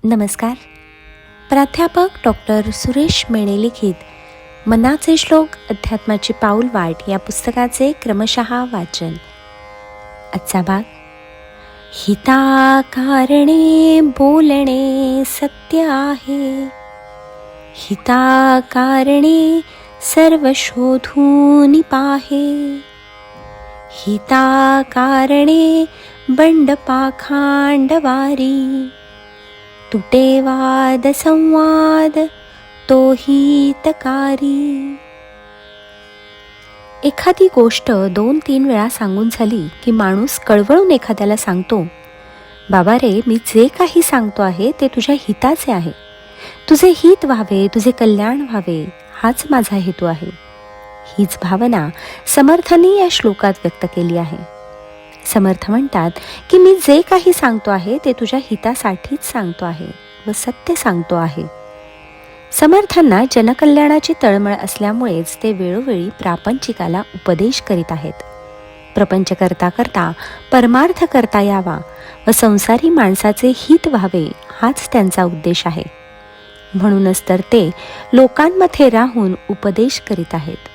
नमस्कार. प्राध्यापक डॉक्टर सुरेश मेणे लिखित मनाचे श्लोक अध्यात्माची पाऊल वाट या पुस्तकाचे क्रमशः वाचन. आजचा भाग. हिताकारणे बोलणे सत्य आहे, हिताकारणे सर्व शोधून पाहे, हिताकारणे बंड पाखांड वारी, तुटे वाद संवाद तो हितकारी. एखादी गोष्ट 2-3 वेळा सांगून झाली की माणूस कळवळून एखाद्याला सांगतो, बाबा रे, मी जे काही सांगतो आहे ते तुझ्या हिताचे आहे, तुझे हित व्हावे, तुझे कल्याण व्हावे, हाच माझा हेतू आहे. हीच भावना समर्थांनी या श्लोकात व्यक्त केली आहे. समर्थ म्हणतात की मी जे काही सांगतो आहे ते तुझ्या हितासाठीच सांगतो आहे व सत्य सांगतो आहे. समर्थांना जनकल्याणाची तळमळ असल्यामुळेच ते वेळोवेळी प्रापंचिकाला उपदेश करीत आहेत. प्रपंच करता करता परमार्थ करता यावा व संसारी माणसाचे हित व्हावे, हाच त्यांचा उद्देश आहे. म्हणूनच तर ते लोकांमध्ये राहून उपदेश करीत आहेत.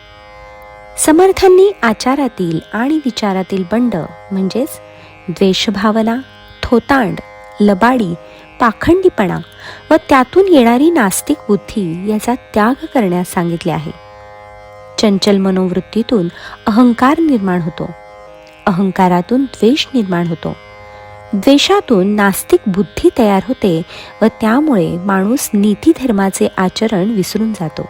समर्थांनी आचारातील आणि विचारातील बंड म्हणजेच द्वेषभावना, थोतांड, लबाडी, पाखंडीपणा व त्यातून येणारी नास्तिक बुद्धी याचा त्याग करण्यास सांगितले आहे. चंचल मनोवृत्तीतून अहंकार निर्माण होतो, अहंकारातून द्वेष निर्माण होतो, द्वेषातून नास्तिक बुद्धी तयार होते व त्यामुळे माणूस नीतिधर्माचे आचरण विसरून जातो.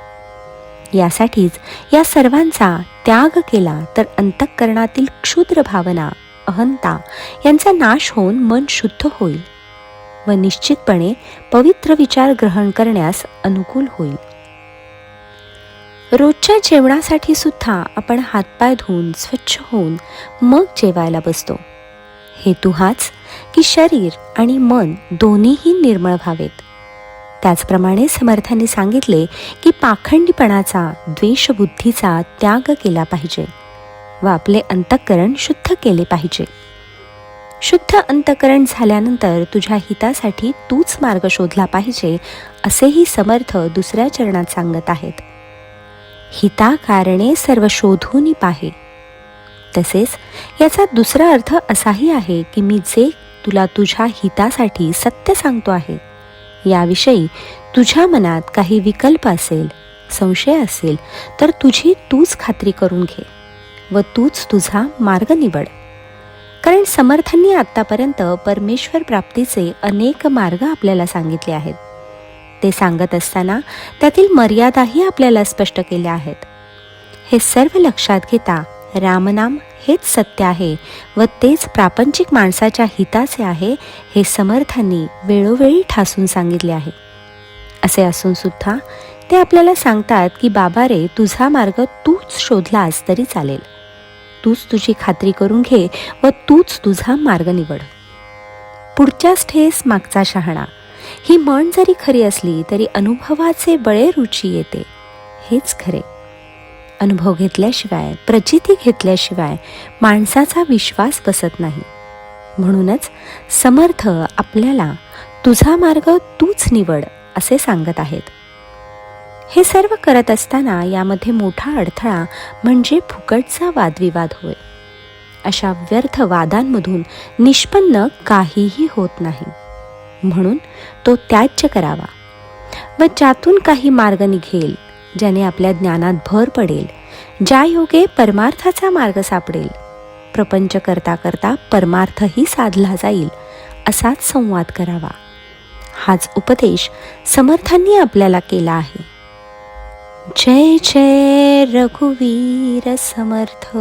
यासाठीच या सर्वांचा त्याग केला तर अंतःकरणातील क्षुद्र भावना, अहंता यांचा नाश होऊन मन शुद्ध होईल व निश्चितपणे पवित्र विचार ग्रहण करण्यास अनुकूल होईल. रोजच्या जेवणासाठी सुद्धा आपण हातपाय धुवून स्वच्छ होऊन मग जेवायला बसतो. हेतू हाच की शरीर आणि मन दोन्हीही निर्मळ व्हावेत. त्याचप्रमाणे समर्थांनी सांगितले की पाखंडीपणाचा, द्वेषबुद्धीचा त्याग केला पाहिजे व आपले अंतःकरण शुद्ध केले पाहिजे. शुद्ध अंतःकरण झाल्यानंतर तुझ्या हितासाठी तूच मार्ग शोधला पाहिजे, असेही समर्थ दुसऱ्या चरणात सांगत आहेत. हिताकारणे सर्व शोधून पाहे. तसेच याचा दुसरा अर्थ असाही आहे की मी जे तुला तुझ्या हितासाठी सत्य सांगतो आहे, याविषयी तुझ्या मनात काही विकल्प असेल, संशय असेल तर तुझी तूच खात्री करून घे व तूच तुझा मार्ग निवड. कारण समर्थांनी आत्तापर्यंत परमेश्वर प्राप्तीचे अनेक मार्ग आपल्याला सांगितले आहेत. ते सांगत असताना त्यातील मर्यादाही आपल्याला स्पष्ट केल्या आहेत. हे सर्व लक्षात घेता रामनाम हेच सत्य आहे व तेच प्रापंचिक माणसाच्या हिताचे आहे, हे समर्थांनी वेळोवेळी ठासून सांगितले आहे. असे असून सुद्धा ते आपल्याला सांगतात की बाबा रे, तुझा मार्ग तूच शोधलास तरी चालेल, तूच तुझी खात्री करून घे व तूच तुझा मार्ग निवड. पुढच्याच ठेस मागचा शहाणा, ही म्हण जरी खरी असली तरी अनुभवाचे बळे रुची येते, हेच खरे. अनुभव घेतल्याशिवाय, प्रचिती घेतल्याशिवाय माणसाचा विश्वास बसत नाही. म्हणूनच समर्थ आपल्याला तुझा मार्ग तूच निवड असे सांगत आहेत. हे सर्व करत असताना यामध्ये मोठा अडथळा म्हणजे फुकटचा वादविवाद होय. अशा व्यर्थ वादांमधून निष्पन्न काहीही होत नाही. म्हणून तो त्याज्य करावा व ज्यातून काही मार्ग निघेल, ज्याने आपल्या ज्ञानात भर पडेल, ज्या योगे परमार्थाचा मार्ग सापडेल, प्रपंच करता करता परमार्थही साधला जाईल, असाच संवाद करावा. हाच उपदेश समर्थांनी आपल्याला केला आहे. जय जय रघुवीर समर्थ.